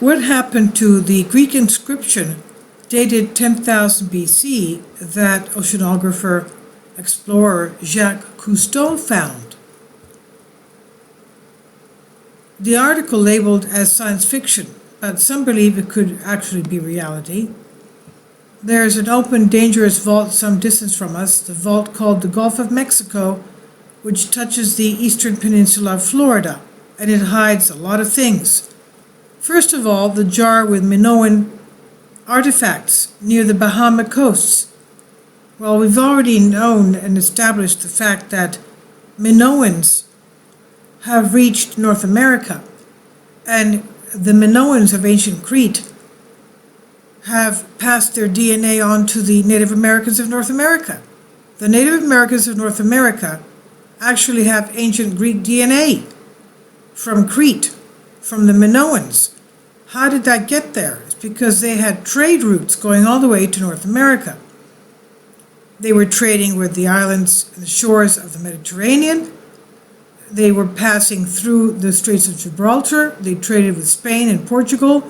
what happened to the Greek inscription dated 10,000 BC that oceanographer, explorer Jacques Cousteau found? The article labeled as science fiction, but some believe it could actually be reality. There's an open, dangerous vault some distance from us, the vault called the Gulf of Mexico, which touches the eastern peninsula of Florida, and it hides a lot of things. First of all, the jar with Minoan artifacts near the Bahama coasts. Well, we've already known and established the fact that Minoans have reached North America, and the Minoans of ancient Crete have passed their DNA on to the Native Americans of North America. The Native Americans of North America actually have ancient Greek DNA from Crete, from the Minoans. How did that get there? It's because they had trade routes going all the way to North America. They were trading with the islands and the shores of the Mediterranean. They were passing through the Straits of Gibraltar. They traded with Spain and Portugal,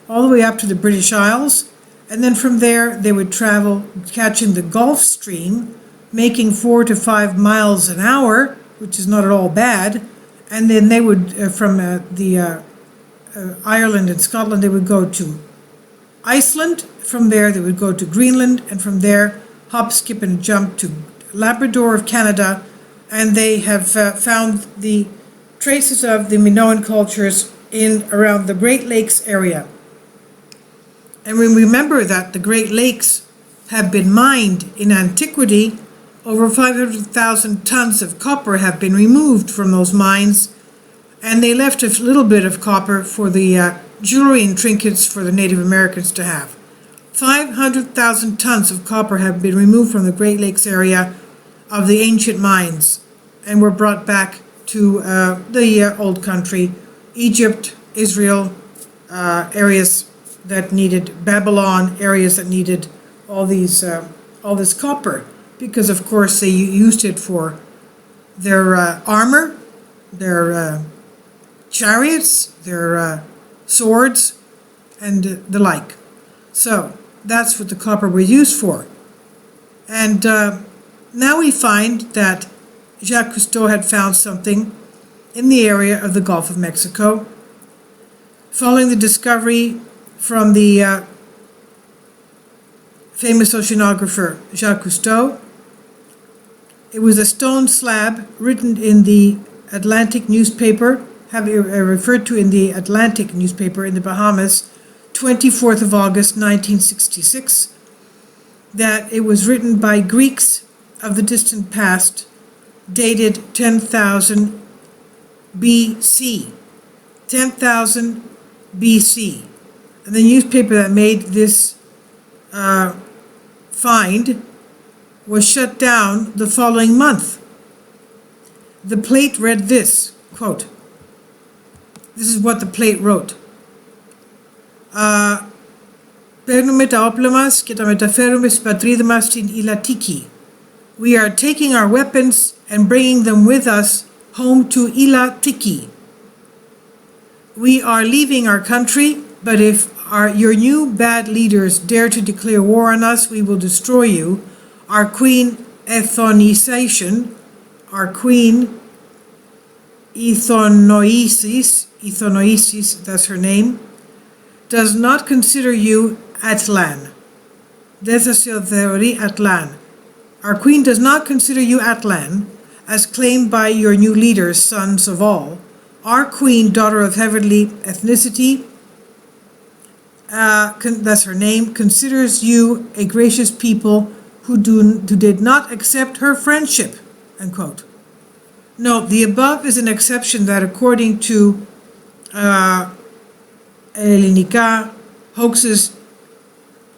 all the way up to the British Isles. And then from there, they would travel, catching the Gulf Stream, making 4 to 5 miles an hour, which is not at all bad. And then they would, from Ireland and Scotland, they would go to Iceland. From there, they would go to Greenland. And from there, hop, skip, and jump to Labrador of Canada. And they have found the traces of the Minoan cultures in around the Great Lakes area. And we remember that the Great Lakes have been mined in antiquity. Over 500,000 tons of copper have been removed from those mines, and they left a little bit of copper for the jewelry and trinkets for the Native Americans to have. 500,000 tons of copper have been removed from the Great Lakes area of the ancient mines and were brought back to the old country, Egypt, Israel, areas that needed Babylon, areas that needed all this copper, because of course they used it for their armor, their chariots, their swords, and the like. So that's what the copper was used for. And now we find that Jacques Cousteau had found something in the area of the Gulf of Mexico. Following the discovery from the famous oceanographer Jacques Cousteau, it was a stone slab written in the Atlantic newspaper, referred to in the Atlantic newspaper in the Bahamas, 24th of August 1966, that it was written by Greeks of the distant past, dated 10,000 BC. 10,000 BC. And the newspaper that made this find was shut down the following month. The plate read this, quote, this is what the plate wrote. Παίρνουμε τα όπλα μας και τα μεταφέρουμε στην πατρίδα μας στην Ιλατική. We are taking our weapons and bringing them with us home to Ilatiki. We are leaving our country, but if your new bad leaders dare to declare war on us, we will destroy you. Our queen Ethonisation, our queen Ethonoisis, that's her name, does not consider you Atlan. Δεν θα σε θεωρεί Atlan. Our queen does not consider you Atlan, as claimed by your new leaders, sons of all. Our queen, daughter of heavenly ethnicity, that's her name, considers you a gracious people who did not accept her friendship, unquote. Note, the above is an exception that, according to Ελληνικά hoaxes,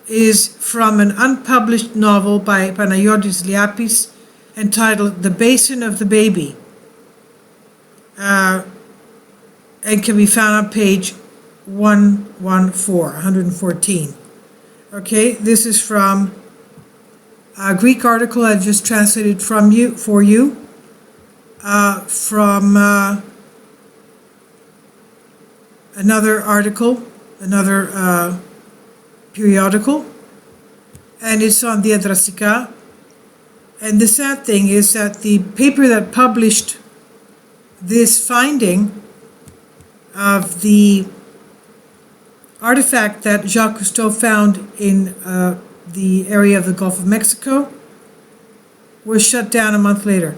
is from an unpublished novel by Panagiotis Liapis entitled The Basin of the Baby, and can be found on page 114. Okay, this is from a Greek article I've just translated for you, from another article another periodical, and it's on Diadrastika. And the sad thing is that the paper that published this finding of the artifact that Jacques Cousteau found in the area of the Gulf of Mexico was shut down a month later.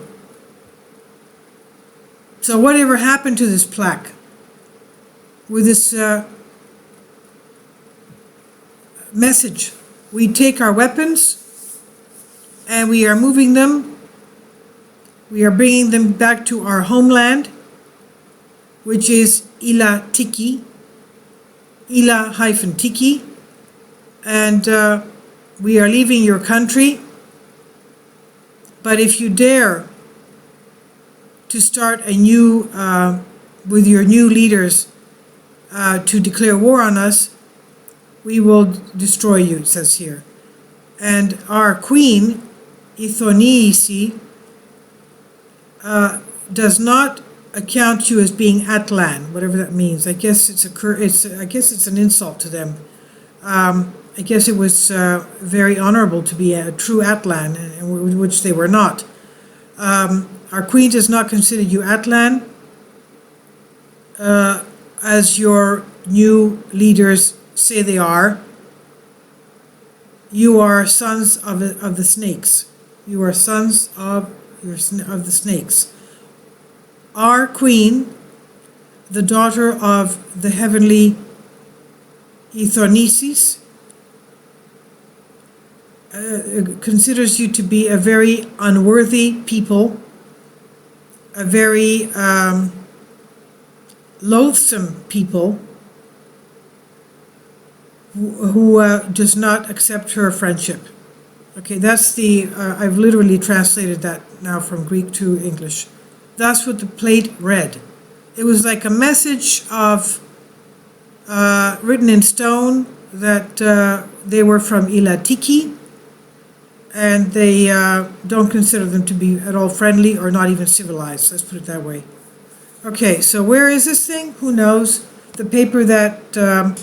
So whatever happened to this plaque? With this message, we take our weapons and we are moving them, we are bringing them back to our homeland, which is Ila Tiki, Ila-Tiki, and we are leaving your country, but if you dare to start a new, with your new leaders, to declare war on us, we will destroy you, it says here. And our queen, Ithoniisi, does not account you as being Atlan, whatever that means. I guess it's an insult to them. I guess it was very honorable to be a true Atlan, which they were not. Our queen does not consider you Atlan, as your new leaders say they are. You are sons of the snakes. You are sons of the snakes. Our queen, the daughter of the heavenly Ithoniisi, considers you to be a very unworthy people, a very loathsome people who does not accept her friendship. Okay, that's the, I've literally translated that now from Greek to English. That's what the plate read. It was like a message of, written in stone, that they were from Ila Tiki, and they don't consider them to be at all friendly or not even civilized. Let's put it that way. Okay, so where is this thing? Who knows? The paper that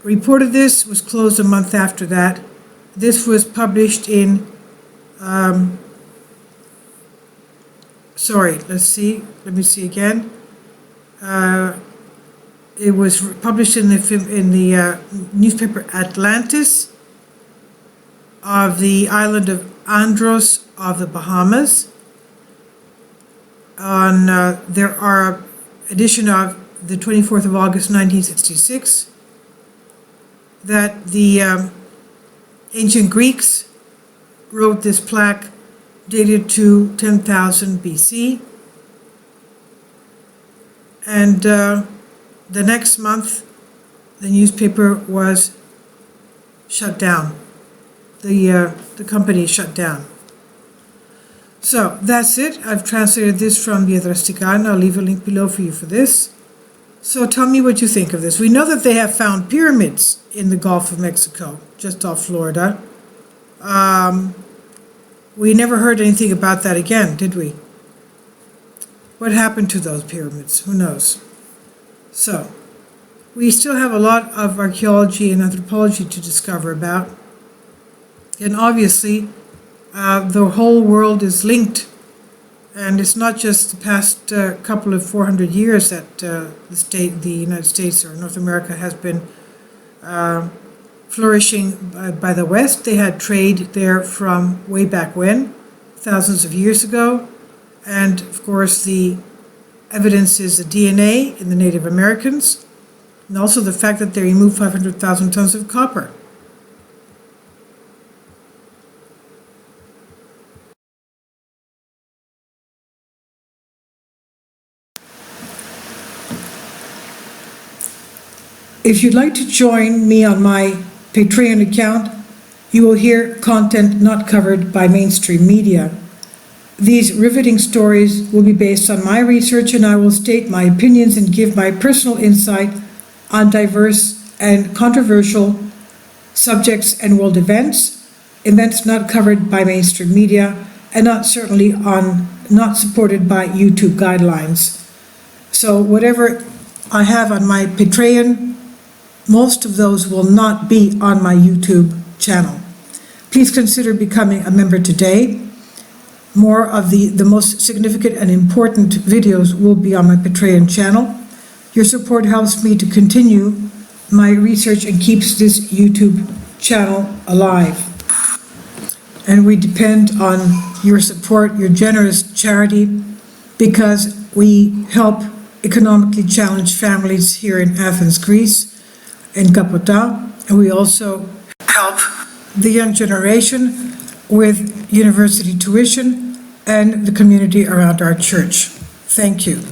reported this was closed a month after that. This was published in, sorry, let me see again. It was published in the newspaper Atlantis of the island of Andros of the Bahamas. On there are edition of the 24th of August 1966 that the ancient Greeks wrote this plaque dated to 10,000 BC, and the next month the newspaper was shut down. The company shut down. So that's it. I've translated this from Diadrastika, and I'll leave a link below for you for this. So tell me what you think of this. We know that they have found pyramids in the Gulf of Mexico, just off Florida. We never heard anything about that again, did we? What happened to those pyramids? Who knows? So, we still have a lot of archaeology and anthropology to discover about. And obviously, the whole world is linked. And it's not just the past couple of 400 years that the United States or North America has been flourishing by the West. They had trade there from way back when, thousands of years ago. And of course, the evidence is the DNA in the Native Americans, and also the fact that they removed 500,000 tons of copper. If you'd like to join me on my Patreon account, you will hear content not covered by mainstream media. These riveting stories will be based on my research, and I will state my opinions and give my personal insight on diverse and controversial subjects and world events not covered by mainstream media, and not supported by YouTube guidelines. So whatever I have on my Patreon most of those will not be on my YouTube channel. Please consider becoming a member today. More of the most significant and important videos will be on my Patreon channel. Your support helps me to continue my research and keeps this YouTube channel alive. And we depend on your support, your generous charity, because we help economically challenged families here in Athens, Greece, in Kapota, and we also help the young generation with university tuition and the community around our church. Thank you.